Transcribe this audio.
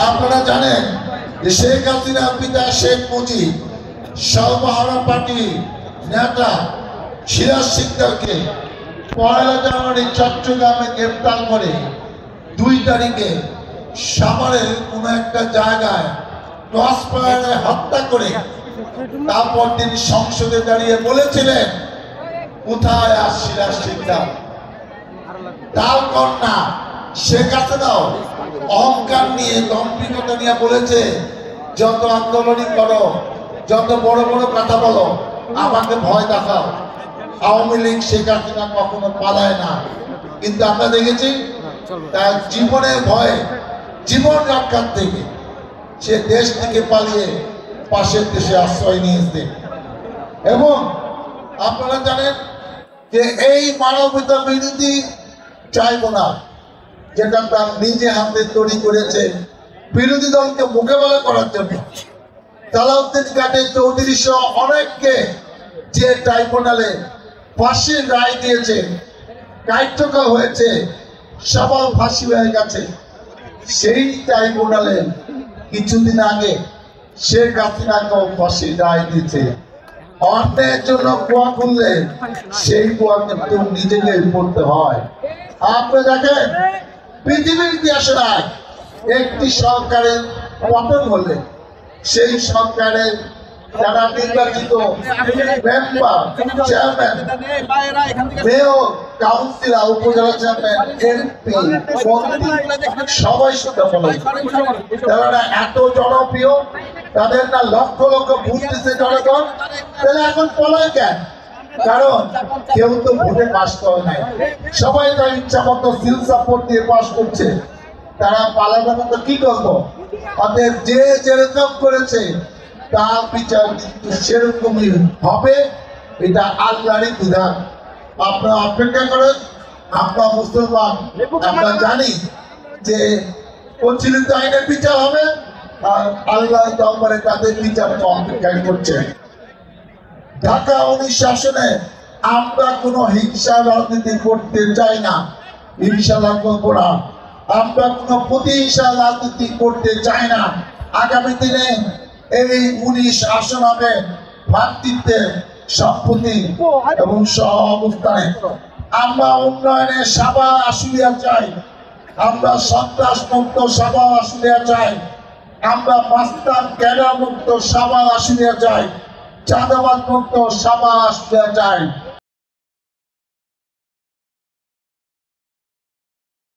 আপনারা জানেন যে শেখ হাসিনা পিতা শেখ মুজিব সর্বহারা পার্টি নেতা সিরাজ সিকদারকে 1 জানুয়ারি চট্টগ্রামে গ্রেপ্তার করে 2 তারিখে সাভারের কোনো একটা জায়গায় ক্রসফায়ারে হত্যা করে তারপর তিনি সংসদে দাঁড়িয়ে বলেছিলেন, কোথায় আর সিরাজ সিকদার? তার কন্যা শেখ হাসিনাও অহংকার নিয়ে দম্ভিকতা নিয়ে বলেছে, যত আন্দোলনই করো, যত বড় বড় কথা বলো, আমাকে ভয় দেখাও। আওয়ামী লীগ শেখ হাসিনা কখনো পালায় না, কিন্তু আমরা দেখেছি তার জীবনের ভয়ে, জীবন রক্ষার থেকে সে দেশ থেকে পালিয়ে পাশের দেশে আশ্রয় নিয়েছে। এবং আপনারা জানেন যে এই মানবতা বিরোধী ট্রাইব্যুনাল যেটা তার নিজে হাতে তৈরি করেছে বিরোধী দলকে মোকাবেলা করার জন্য, সালাউদ্দিন কাদের চৌধুরী সহ অনেককে যে ট্রাইব্যুনালে ফাঁসির রায় দিয়েছে, কার্যকর হয়েছে, সবাই ফাঁসি হয়ে গেছে, সেই ট্রাইব্যুনালে কিছুদিন আগে শেখ হাসিনাকেও ফাঁসির রায় দিয়েছে। অন্যের জন্য কুয়া খুললে সেই কুয়া কিন্তু নিজেকে পড়তে হয়। আপনি দেখেন পৃথিবীর ইতিহাসে নাই একটি সরকারের পতন হলে সেই সরকারের যারা নির্বাচিত মেম্বার, চেয়ারম্যান, মেয়র, কাউন্সিলর, উপজেলা চেয়ারম্যান, এমপি, মন্ত্রী সবাই সেটা বলে। তারা এত জনপ্রিয়, তাদের না লক্ষ লক্ষ ভোট দিচ্ছে জনগণ, তাহলে এখন পলায় কেন? কারণ কেউ তো ভোটে পাস করে নাই, সবাই তার ইচ্ছা মতো সিল সাপোর্ট দিয়ে পাস করছে। তারা পালাবার মতো কি করবো? অতএব যে যেরকম করেছে তার বিচার কিন্তু সেরকমই হবে, এটা আল্লাহরই বিধান। আপনারা অপেক্ষা করেন। আমরা মুসলমান, আমরা জানি যে প্রচলিত আইনের বিচার হবে, আর আল্লাহ দরবারে তাদের বিচার অপেক্ষায় করছে। ঢাকা 19 শাসনে আমরা কোনো হিংসা রাজনীতি করতে চাই না, ইনশাআল্লাহ করবো না। আমরা কোনো প্রতিহিংসা রাজনীতি করতে চাই না। আগামী দিনে এই 19 আসন হবে ভ্রাতৃত্বে, সম্প্রীতি এবং সহ অবস্থানে। আমরা উন্নয়নের সাবা আশুলিয়া চাই, আমরা সন্ত্রাস মুক্ত সাবা আশুলিয়া চাই, আমরা মাস্তান ক্যাডার মুক্ত সাবা আশুলিয়া চাই, চাঁদাবাদ মুক্ত সাবা আশুলিয়া চাই।